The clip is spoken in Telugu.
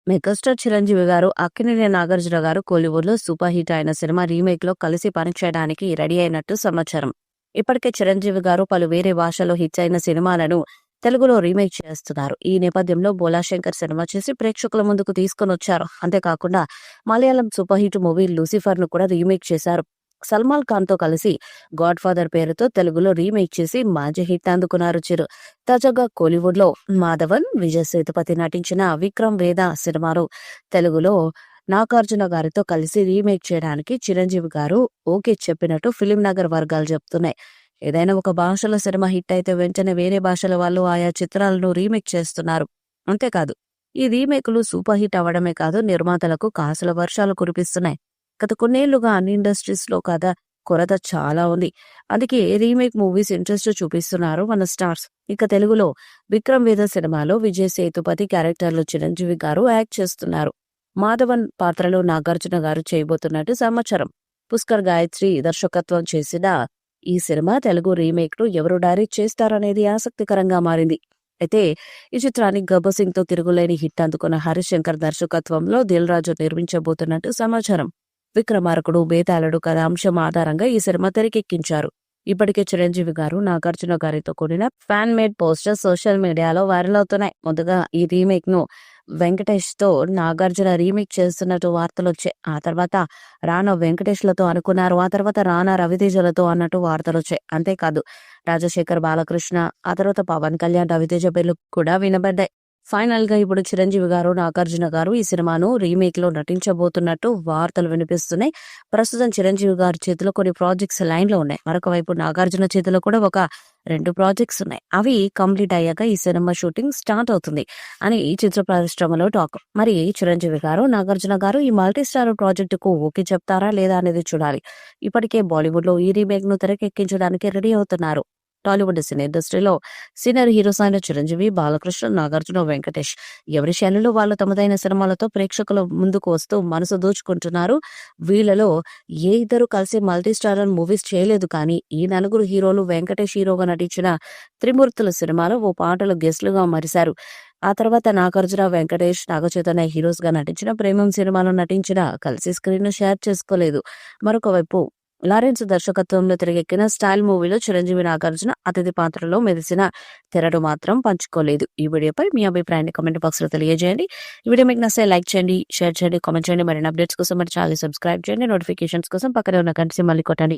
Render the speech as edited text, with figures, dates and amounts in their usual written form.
మెగాస్టార్ చిరంజీవి గారు, అక్కినేని నాగార్జున గారు కోలీవుడ్‌లో సూపర్ హిట్ అయిన సినిమా రీమేక్‌లో కలిసి పనిచేయడానికి రెడీ అయినట్టు సమాచారం. ఇప్పటికే చిరంజీవి గారు పలు వేరే భాషల్లో హిట్ అయిన సినిమాలను తెలుగులో రీమేక్ చేస్తున్నారు. ఈ నేపథ్యంలో 'బోలాశంకర్' సినిమా చేసి ప్రేక్షకుల ముందుకు తీసుకొనొచ్చారు. అంతేకాకుండా మలయాళం సూపర్ హిట్ మూవీ 'లూసిఫర్'ను కూడా రీమేక్ చేశారు. సల్మాన్ ఖాన్‌తో కలిసి 'గాడ్ ఫాదర్' పేరుతో తెలుగులో రీమేక్ చేసి మంచి హిట్ అందుకున్నారు చిరు. తాజాగా కోలీవుడ్‌లో మాధవన్, విజయ్ సేతుపతి నటించిన 'విక్రమ్ వేద' సినిమాను తెలుగులో నాగార్జున గారితో కలిసి రీమేక్ చేయడానికి చిరంజీవి గారు ఓకే చెప్పినట్టు ఫిల్మ్ నగర్ వర్గాలు చెప్తున్నాయి. ఏదైనా ఒక భాషలో సినిమా హిట్ అయితే వెంటనే వేరే భాషల వాళ్ళు ఆయా చిత్రాలను రీమేక్ చేస్తున్నారు. అంతేకాదు ఈ రీమేక్‌లు సూపర్ హిట్ అవ్వడమే కాదు, నిర్మాతలకు కాసుల వర్షాలు కురిపిస్తున్నాయి. గత కొన్నేళ్లుగా అన్ని ఇండస్ట్రీస్‌లో కథ కొరత చాలా ఉంది. అందుకే రీమేక్ మూవీస్ ఇంట్రెస్ట్ చూపిస్తున్నారు మన స్టార్స్. ఇక తెలుగులో 'విక్రమ్ వేద' సినిమాలో విజయ్ సేతుపతి క్యారెక్టర్‌లో చిరంజీవి గారు యాక్ట్ చేస్తున్నారు. మాధవన్ పాత్రలో నాగార్జున గారు చేయబోతున్నట్టు సమాచారం. పుష్కర్ గాయత్రి దర్శకత్వం చేసిన ఈ సినిమా తెలుగు రీమేక్‌ను ఎవరు డైరెక్ట్ చేస్తారనేది ఆసక్తికరంగా మారింది. అయితే ఈ చిత్రాన్ని 'గబ్బర్ సింగ్'తో తిరుగులేని హిట్ అందుకున్న హరీష్ శంకర్ దర్శకత్వంలో దిల్ రాజు నిర్మించబోతున్నట్టు సమాచారం. 'విక్రమార్కుడు', 'బేతాళుడు' కథాంశం ఆధారంగా ఈ సినిమా తెరకెక్కించారు. ఇప్పటికే చిరంజీవి గారు, నాగార్జున గారితో కూడిన ఫ్యాన్ మేడ్ పోస్టర్స్ సోషల్ మీడియాలో వైరల్ అవుతున్నాయి. ముందుగా ఈ రీమేక్ ను వెంకటేష్ తో నాగార్జున రీమేక్ చేస్తున్నట్టు వార్తలొచ్చాయి. ఆ తర్వాత రానా వెంకటేష్లతో అనుకున్నారు. ఆ తర్వాత రానా రవితేజలతో అన్నట్టు వార్తలొచ్చాయి. అంతేకాదు రాజశేఖర్ బాలకృష్ణ, ఆ తర్వాత పవన్ కళ్యాణ్, రవితేజ పేర్లు కూడా వినబడ్డాయి. ఫైనల్ గా ఇప్పుడు చిరంజీవి గారు, నాగార్జున గారు ఈ సినిమాను రీమేక్ లో నటించబోతున్నట్టు వార్తలు వినిపిస్తున్నాయి. ప్రస్తుతం చిరంజీవి గారి చేతిలో కొన్ని ప్రాజెక్ట్స్ లైన్ లో ఉన్నాయి. మరొక వైపు నాగార్జున చేతిలో కూడా ఒక 2 ప్రాజెక్ట్స్ ఉన్నాయి. అవి కంప్లీట్ అయ్యాక ఈ సినిమా షూటింగ్ స్టార్ట్ అవుతుంది అని ఈ చిత్ర పరిశ్రమలో టాక్. మరి చిరంజీవి గారు, నాగార్జున గారు ఈ మల్టీ స్టార్ ప్రాజెక్టుకు ఓకే చెప్తారా లేదా అనేది చూడాలి. ఇప్పటికే బాలీవుడ్ లో ఈ రీమేక్ ను తెరకెక్కించడానికి రెడీ అవుతున్నారు. టాలీవుడ్ సినీ ఇండస్ట్రీలో సీనియర్ హీరోస్ అయిన చిరంజీవి, బాలకృష్ణ, నాగార్జున, వెంకటేష్ ఎవరి శైలిలో వాళ్ళు తమదైన సినిమాలతో ప్రేక్షకుల ముందుకు వస్తూ మనసు దోచుకుంటున్నారు. వీళ్ళలో ఏ ఇద్దరు కలిసి మల్టీ స్టారర్ మూవీస్ చేయలేదు, కానీ ఈ నలుగురు హీరోలు వెంకటేష్ హీరోగా నటించిన 'త్రిమూర్తులు' సినిమాలో ఓ పాటలో గెస్ట్లుగా మరిశారు. ఆ తర్వాత నాగార్జున, వెంకటేష్, నాగచైతన్య హీరోస్ గా నటించిన 'ప్రేమం' సినిమాలో నటించిన కలిసి స్క్రీన్ షేర్ చేసుకోలేదు. మరొక వైపు లారెన్స్ దర్శకత్వంలో తెరకెక్కిన 'స్టైల్' మూవీలో చిరంజీవి, నాగార్జున అతిథి పాత్రలో మెరిసిన తెరను మాత్రం పంచుకోలేదు. ఈ వీడియోపై మీ అభిప్రాయాన్ని కామెంట్ బాక్స్ లో తెలియజేయండి. ఈ వీడియో మీకు నచ్చితే లైక్ చేయండి, షేర్ చేయండి, కామెంట్ చేయండి. మరిన్ని అప్డేట్స్ కోసం మరి ఛానల్ సబ్స్క్రైబ్ చేయండి. నోటిఫికేషన్స్ కోసం పక్కనే ఉన్న గంట సింబల్ని కొట్టండి.